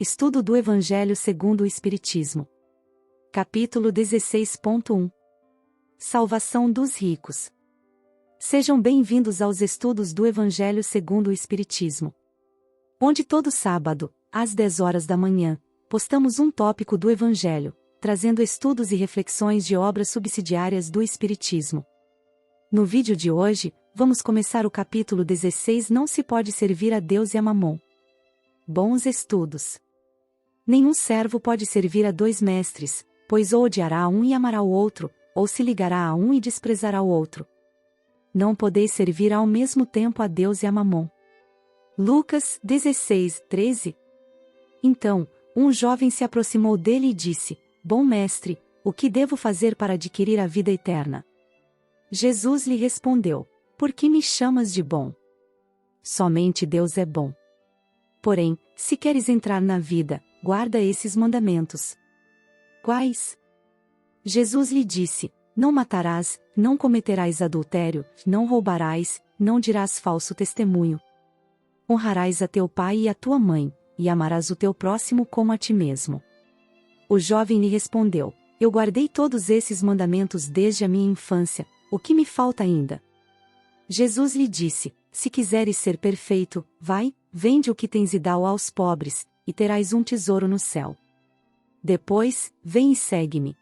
Estudo do Evangelho segundo o Espiritismo. Capítulo 16.1. Salvação dos ricos. Sejam bem-vindos aos estudos do Evangelho segundo o Espiritismo. Onde todo sábado, às 10 horas da manhã, postamos um tópico do Evangelho, trazendo estudos e reflexões de obras subsidiárias do Espiritismo. No vídeo de hoje, vamos começar o capítulo 16. Não se pode servir a Deus e a Mamon. Bons estudos. Nenhum servo pode servir a dois mestres, pois ou odiará a um e amará o outro, ou se ligará a um e desprezará o outro. Não podeis servir ao mesmo tempo a Deus e a Mamon. Lucas 16:13. Então, um jovem se aproximou dele e disse: Bom mestre, o que devo fazer para adquirir a vida eterna? Jesus lhe respondeu: Por que me chamas de bom? Somente Deus é bom. Porém, se queres entrar na vida, guarda esses mandamentos. Quais? Jesus lhe disse: Não matarás, não cometerás adultério, não roubarás, não dirás falso testemunho. Honrarás a teu pai e a tua mãe, e amarás o teu próximo como a ti mesmo. O jovem lhe respondeu: Eu guardei todos esses mandamentos desde a minha infância, o que me falta ainda? Jesus lhe disse: Se quiseres ser perfeito, vai, vende o que tens e dá-o aos pobres, e terás um tesouro no céu. Depois, vem e segue-me.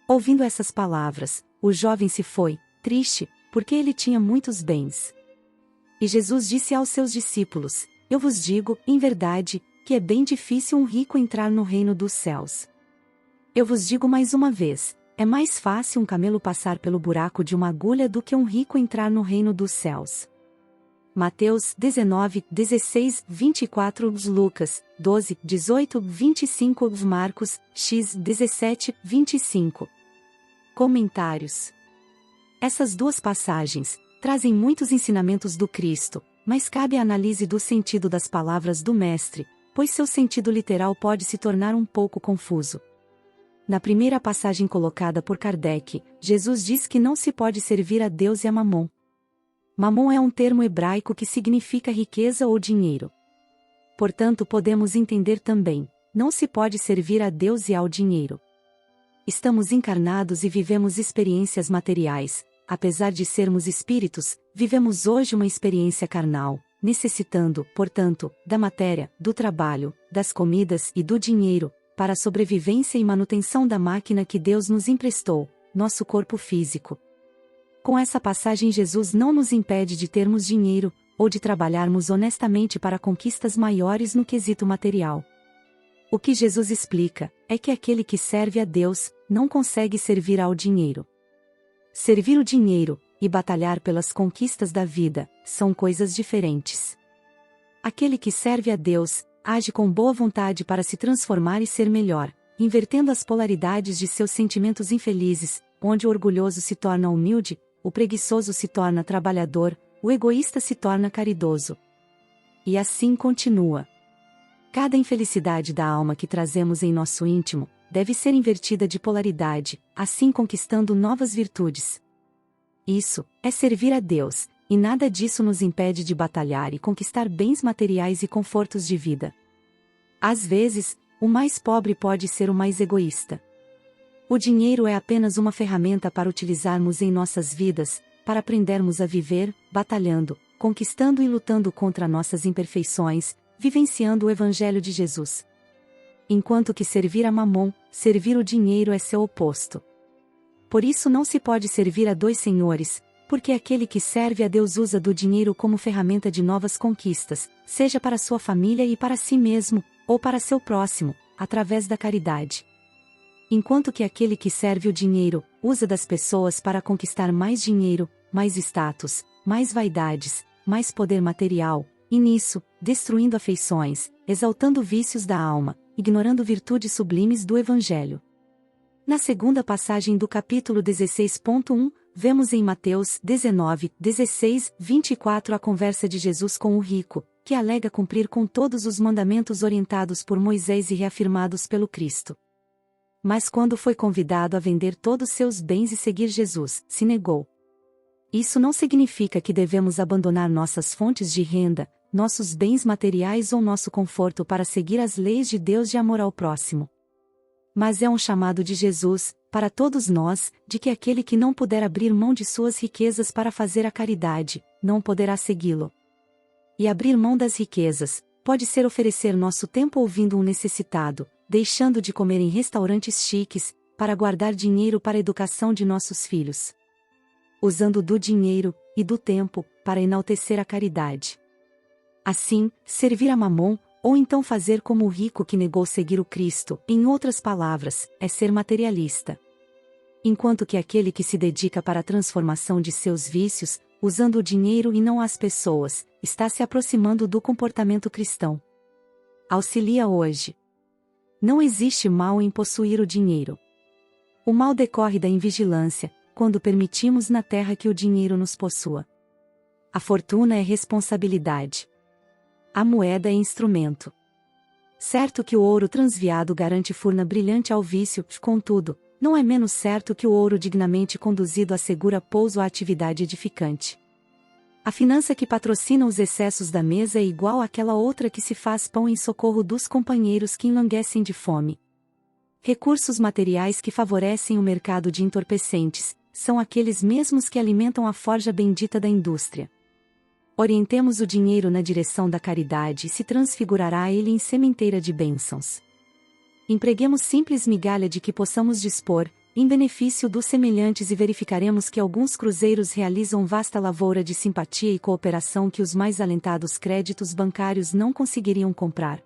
Ouvindo essas palavras, o jovem se foi, triste, porque ele tinha muitos bens. E Jesus disse aos seus discípulos: Eu vos digo, em verdade, que é bem difícil um rico entrar no reino dos céus. Eu vos digo mais uma vez, é mais fácil um camelo passar pelo buraco de uma agulha do que um rico entrar no reino dos céus. Mateus 19:16-24, Lucas 12:18-25, Marcos X 17:25. Comentários. Essas duas passagens trazem muitos ensinamentos do Cristo, mas cabe a análise do sentido das palavras do Mestre, pois seu sentido literal pode se tornar um pouco confuso. Na primeira passagem colocada por Kardec, Jesus diz que não se pode servir a Deus e a Mamon. Mamon é um termo hebraico que significa riqueza ou dinheiro. Portanto, podemos entender também, não se pode servir a Deus e ao dinheiro. Estamos encarnados e vivemos experiências materiais, apesar de sermos espíritos, vivemos hoje uma experiência carnal, necessitando, portanto, da matéria, do trabalho, das comidas e do dinheiro, para a sobrevivência e manutenção da máquina que Deus nos emprestou, nosso corpo físico. Com essa passagem, Jesus não nos impede de termos dinheiro, ou de trabalharmos honestamente para conquistas maiores no quesito material. O que Jesus explica é que aquele que serve a Deus não consegue servir ao dinheiro. Servir o dinheiro e batalhar pelas conquistas da vida são coisas diferentes. Aquele que serve a Deus age com boa vontade para se transformar e ser melhor, invertendo as polaridades de seus sentimentos infelizes, onde o orgulhoso se torna humilde, o preguiçoso se torna trabalhador, o egoísta se torna caridoso. E assim continua. Cada infelicidade da alma que trazemos em nosso íntimo deve ser invertida de polaridade, assim conquistando novas virtudes. Isso é servir a Deus, e nada disso nos impede de batalhar e conquistar bens materiais e confortos de vida. Às vezes, o mais pobre pode ser o mais egoísta. O dinheiro é apenas uma ferramenta para utilizarmos em nossas vidas, para aprendermos a viver, batalhando, conquistando e lutando contra nossas imperfeições, vivenciando o Evangelho de Jesus. Enquanto que servir a Mamon, servir o dinheiro é seu oposto. Por isso não se pode servir a dois senhores, porque aquele que serve a Deus usa do dinheiro como ferramenta de novas conquistas, seja para sua família e para si mesmo, ou para seu próximo, através da caridade. Enquanto que aquele que serve o dinheiro, usa das pessoas para conquistar mais dinheiro, mais status, mais vaidades, mais poder material, e nisso, destruindo afeições, exaltando vícios da alma, ignorando virtudes sublimes do Evangelho. Na segunda passagem do capítulo 16.1, vemos em Mateus 19:16-24 a conversa de Jesus com o rico, que alega cumprir com todos os mandamentos orientados por Moisés e reafirmados pelo Cristo. Mas quando foi convidado a vender todos seus bens e seguir Jesus, se negou. Isso não significa que devemos abandonar nossas fontes de renda, nossos bens materiais ou nosso conforto para seguir as leis de Deus de amor ao próximo. Mas é um chamado de Jesus, para todos nós, de que aquele que não puder abrir mão de suas riquezas para fazer a caridade, não poderá segui-lo. E abrir mão das riquezas, pode ser oferecer nosso tempo ouvindo um necessitado, deixando de comer em restaurantes chiques, para guardar dinheiro para a educação de nossos filhos. Usando do dinheiro, e do tempo, para enaltecer a caridade. Assim, servir a Mamon, ou então fazer como o rico que negou seguir o Cristo, em outras palavras, é ser materialista. Enquanto que aquele que se dedica para a transformação de seus vícios, usando o dinheiro e não as pessoas, está se aproximando do comportamento cristão. Auxilia hoje. Não existe mal em possuir o dinheiro. O mal decorre da invigilância, quando permitimos na terra que o dinheiro nos possua. A fortuna é responsabilidade. A moeda é instrumento. Certo que o ouro transviado garante furna brilhante ao vício, contudo, não é menos certo que o ouro dignamente conduzido assegura pouso à atividade edificante. A finança que patrocina os excessos da mesa é igual àquela outra que se faz pão em socorro dos companheiros que enlanguecem de fome. Recursos materiais que favorecem o mercado de entorpecentes, são aqueles mesmos que alimentam a forja bendita da indústria. Orientemos o dinheiro na direção da caridade e se transfigurará ele em sementeira de bênçãos. Empreguemos simples migalha de que possamos dispor, em benefício dos semelhantes e verificaremos que alguns cruzeiros realizam vasta lavoura de simpatia e cooperação que os mais alentados créditos bancários não conseguiriam comprar.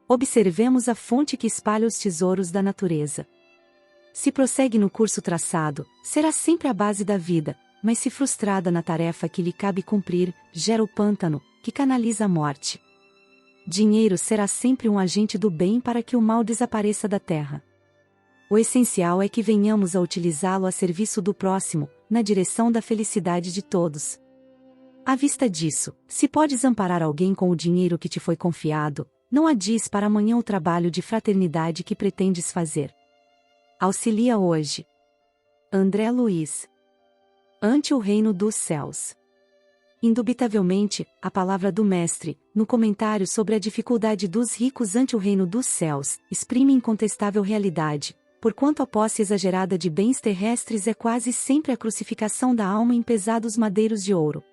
Observemos a fonte que espalha os tesouros da natureza. Se prossegue no curso traçado, será sempre a base da vida, mas se frustrada na tarefa que lhe cabe cumprir, gera o pântano, que canaliza a morte. Dinheiro será sempre um agente do bem para que o mal desapareça da terra. O essencial é que venhamos a utilizá-lo a serviço do próximo, na direção da felicidade de todos. À vista disso, se podes amparar alguém com o dinheiro que te foi confiado, não adies para amanhã o trabalho de fraternidade que pretendes fazer. Auxilia hoje. André Luiz. Ante o reino dos céus. Indubitavelmente, a palavra do Mestre, no comentário sobre a dificuldade dos ricos ante o reino dos céus, exprime incontestável realidade, porquanto a posse exagerada de bens terrestres é quase sempre a crucificação da alma em pesados madeiros de ouro.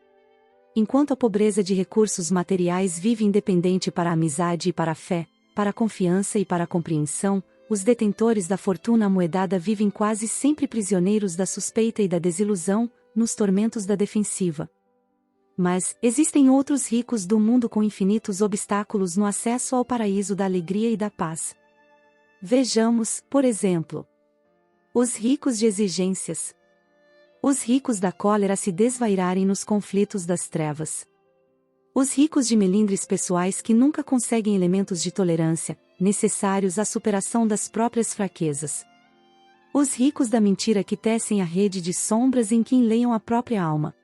Enquanto a pobreza de recursos materiais vive independente para a amizade e para a fé, para a confiança e para a compreensão, os detentores da fortuna amoedada vivem quase sempre prisioneiros da suspeita e da desilusão, nos tormentos da defensiva. Mas, existem outros ricos do mundo com infinitos obstáculos no acesso ao paraíso da alegria e da paz. Vejamos, por exemplo, os ricos de exigências. Os ricos da cólera se desvairarem nos conflitos das trevas. Os ricos de melindres pessoais que nunca conseguem elementos de tolerância, necessários à superação das próprias fraquezas. Os ricos da mentira que tecem a rede de sombras em que enleiam a própria alma.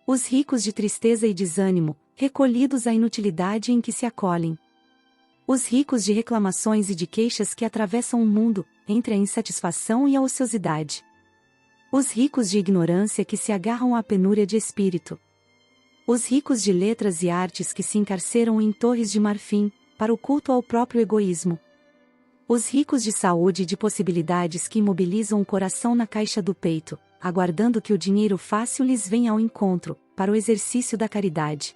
Os ricos de tristeza e desânimo, recolhidos à inutilidade em que se acolhem. Os ricos de reclamações e de queixas que atravessam o mundo, entre a insatisfação e a ociosidade. Os ricos de ignorância que se agarram à penúria de espírito. Os ricos de letras e artes que se encarceram em torres de marfim, para o culto ao próprio egoísmo. Os ricos de saúde e de possibilidades que imobilizam o coração na caixa do peito, aguardando que o dinheiro fácil lhes venha ao encontro, para o exercício da caridade.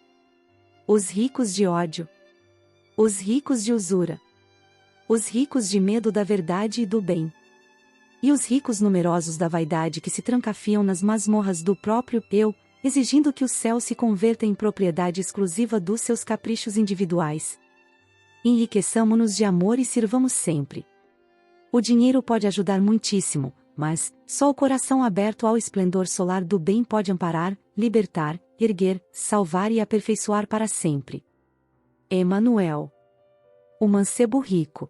Os ricos de ódio. Os ricos de usura. Os ricos de medo da verdade e do bem. E os ricos numerosos da vaidade que se trancafiam nas masmorras do próprio eu, exigindo que o céu se converta em propriedade exclusiva dos seus caprichos individuais. Enriqueçamo-nos de amor e sirvamos sempre. O dinheiro pode ajudar muitíssimo, mas só o coração aberto ao esplendor solar do bem pode amparar, libertar, erguer, salvar e aperfeiçoar para sempre. Emanuel. O mancebo rico.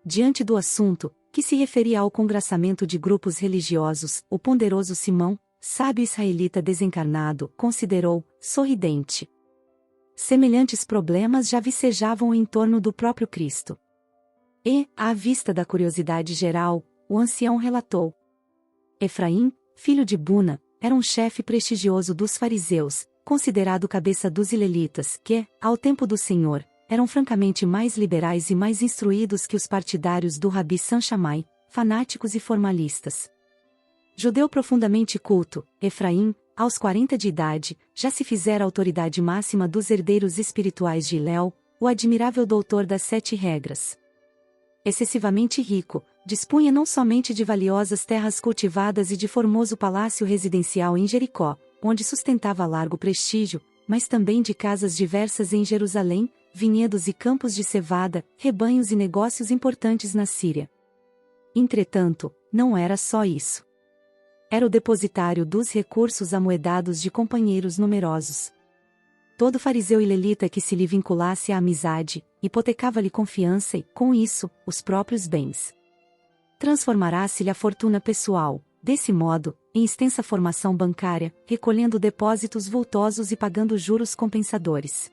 Diante do assunto, que se referia ao congraçamento de grupos religiosos, o ponderoso Simão, sábio israelita desencarnado, considerou, sorridente. Semelhantes problemas já vicejavam em torno do próprio Cristo. E, à vista da curiosidade geral, o ancião relatou. Efraim, filho de Buna, era um chefe prestigioso dos fariseus, considerado cabeça dos Ilelitas, que, ao tempo do Senhor, eram francamente mais liberais e mais instruídos que os partidários do Rabi San-Shammai, fanáticos e formalistas. Judeu profundamente culto, Efraim, aos 40 de idade, já se fizera autoridade máxima dos herdeiros espirituais de Hilel, o admirável doutor das 7 regras. Excessivamente rico, dispunha não somente de valiosas terras cultivadas e de formoso palácio residencial em Jericó, onde sustentava largo prestígio, mas também de casas diversas em Jerusalém, vinhedos e campos de cevada, rebanhos e negócios importantes na Síria. Entretanto, não era só isso. Era o depositário dos recursos amoedados de companheiros numerosos. Todo fariseu e lelita que se lhe vinculasse à amizade, hipotecava-lhe confiança e, com isso, os próprios bens. Transformará-se-lhe a fortuna pessoal, desse modo, em extensa formação bancária, recolhendo depósitos vultosos e pagando juros compensadores.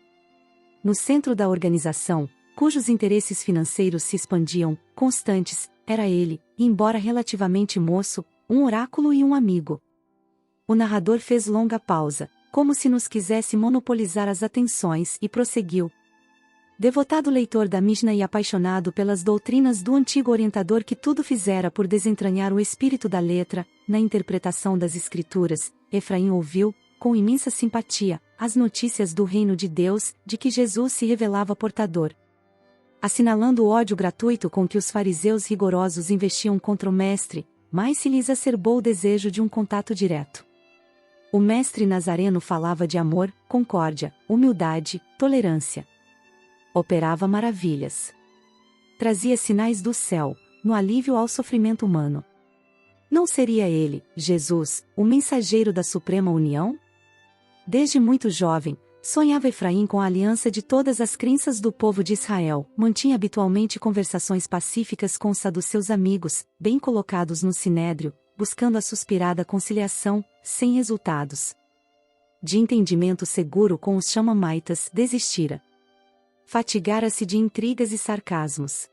No centro da organização, cujos interesses financeiros se expandiam, constantes, era ele, e embora relativamente moço, um oráculo e um amigo. O narrador fez longa pausa, como se nos quisesse monopolizar as atenções, e prosseguiu. Devotado leitor da Mishnah e apaixonado pelas doutrinas do antigo orientador que tudo fizera por desentranhar o espírito da letra, na interpretação das Escrituras, Efraim ouviu, com imensa simpatia, as notícias do reino de Deus, de que Jesus se revelava portador. Assinalando o ódio gratuito com que os fariseus rigorosos investiam contra o mestre, mais se lhe exacerbou o desejo de um contato direto. O mestre nazareno falava de amor, concórdia, humildade, tolerância. Operava maravilhas. Trazia sinais do céu, no alívio ao sofrimento humano. Não seria ele, Jesus, o mensageiro da suprema união? Desde muito jovem, sonhava Efraim com a aliança de todas as crenças do povo de Israel, mantinha habitualmente conversações pacíficas com os saduceus amigos, bem colocados no sinédrio, buscando a suspirada conciliação, sem resultados. De entendimento seguro com os chamamaitas, desistira. Fatigara-se de intrigas e sarcasmos.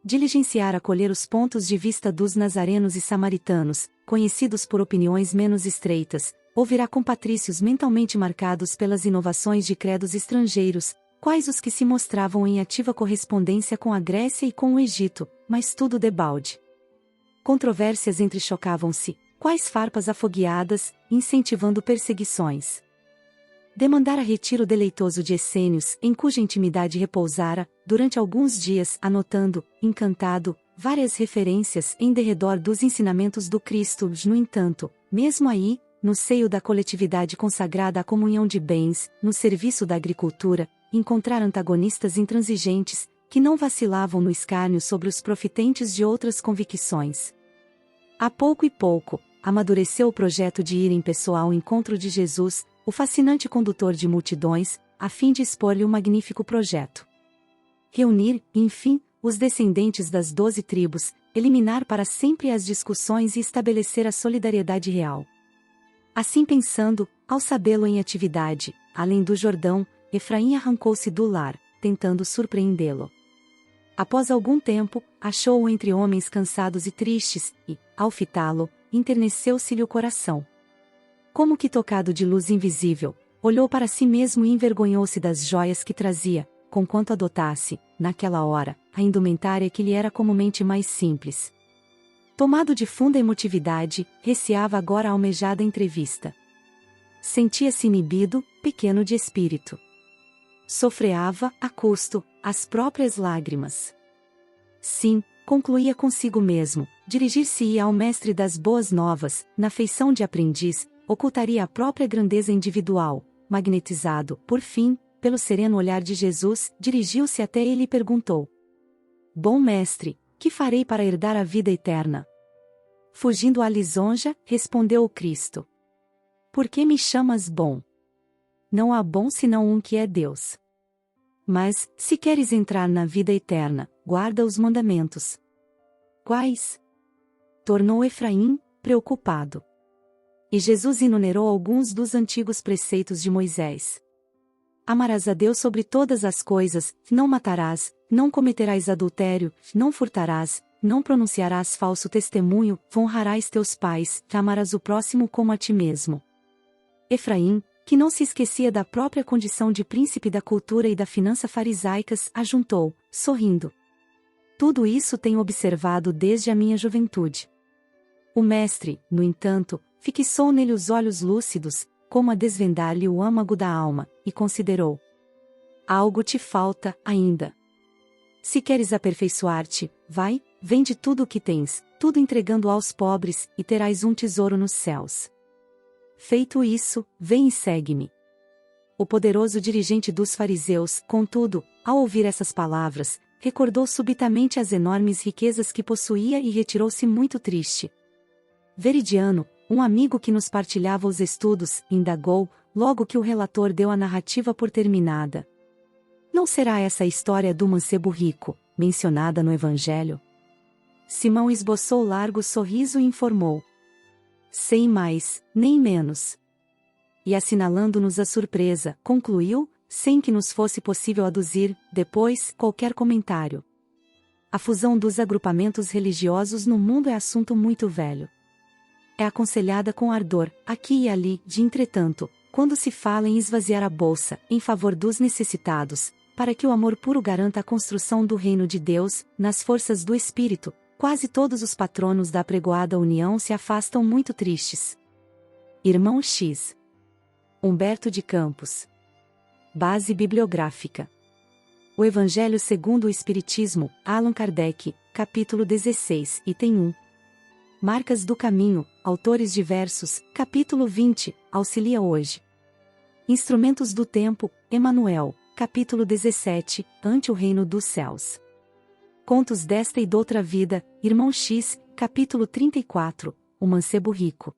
Diligenciara colher os pontos de vista dos nazarenos e samaritanos, conhecidos por opiniões menos estreitas, ouvirá compatrícios mentalmente marcados pelas inovações de credos estrangeiros, quais os que se mostravam em ativa correspondência com a Grécia e com o Egito, mas tudo debalde. Controvérsias entrechocavam-se, quais farpas afogueadas, incentivando perseguições. Demandara retiro deleitoso de essênios, em cuja intimidade repousara, durante alguns dias, anotando, encantado, várias referências em derredor dos ensinamentos do Cristo. No entanto, mesmo aí, no seio da coletividade consagrada à comunhão de bens, no serviço da agricultura, encontrar antagonistas intransigentes, que não vacilavam no escárnio sobre os profitentes de outras convicções. A pouco e pouco, amadureceu o projeto de ir em pessoa ao encontro de Jesus, o fascinante condutor de multidões, a fim de expor-lhe o magnífico projeto. Reunir, enfim, os descendentes das 12 tribos, eliminar para sempre as discussões e estabelecer a solidariedade real. Assim pensando, ao sabê-lo em atividade, além do Jordão, Efraim arrancou-se do lar, tentando surpreendê-lo. Após algum tempo, achou-o entre homens cansados e tristes, e, ao fitá-lo, enterneceu-se-lhe o coração. Como que tocado de luz invisível, olhou para si mesmo e envergonhou-se das joias que trazia, conquanto adotasse, naquela hora, a indumentária que lhe era comumente mais simples. Tomado de funda emotividade, receava agora a almejada entrevista. Sentia-se inibido, pequeno de espírito. Sofreava, a custo, as próprias lágrimas. Sim, concluía consigo mesmo, dirigir-se-ia ao mestre das boas novas, na feição de aprendiz, ocultaria a própria grandeza individual, magnetizado, por fim, pelo sereno olhar de Jesus, dirigiu-se até ele e perguntou: Bom mestre, que farei para herdar a vida eterna? Fugindo à lisonja, respondeu o Cristo: Por que me chamas bom? Não há bom senão um que é Deus. Mas, se queres entrar na vida eterna, guarda os mandamentos. Quais? Tornou Efraim, preocupado. E Jesus enumerou alguns dos antigos preceitos de Moisés. Amarás a Deus sobre todas as coisas, não matarás, não cometerás adultério, não furtarás, não pronunciarás falso testemunho, honrarás teus pais, amarás o próximo como a ti mesmo. Efraim, que não se esquecia da própria condição de príncipe da cultura e da finança farisaicas, ajuntou, sorrindo. Tudo isso tenho observado desde a minha juventude. O mestre, no entanto, fixou nele os olhos lúcidos, como a desvendar-lhe o âmago da alma, e considerou: algo te falta ainda. Se queres aperfeiçoar-te, vai, vende tudo o que tens, tudo entregando aos pobres, e terás um tesouro nos céus. Feito isso, vem e segue-me. O poderoso dirigente dos fariseus, contudo, ao ouvir essas palavras, recordou subitamente as enormes riquezas que possuía e retirou-se muito triste. Veridiano, um amigo que nos partilhava os estudos, indagou, logo que o relator deu a narrativa por terminada: não será essa a história do mancebo rico, mencionada no Evangelho? Simão esboçou largo sorriso e informou: sem mais, nem menos. E assinalando-nos a surpresa, concluiu, sem que nos fosse possível aduzir, depois, qualquer comentário: a fusão dos agrupamentos religiosos no mundo é assunto muito velho. É aconselhada com ardor, aqui e ali, de entretanto, quando se fala em esvaziar a bolsa, em favor dos necessitados, para que o amor puro garanta a construção do reino de Deus, nas forças do Espírito, quase todos os patronos da apregoada união se afastam muito tristes. Irmão X. Humberto de Campos. Base bibliográfica. O Evangelho segundo o Espiritismo, Allan Kardec, capítulo 16, item 1. Marcas do Caminho, autores diversos, capítulo 20, auxilia hoje. Instrumentos do Tempo, Emanuel, capítulo 17, Ante o Reino dos Céus. Contos desta e doutra vida, Irmão X, capítulo 34, O Mancebo Rico.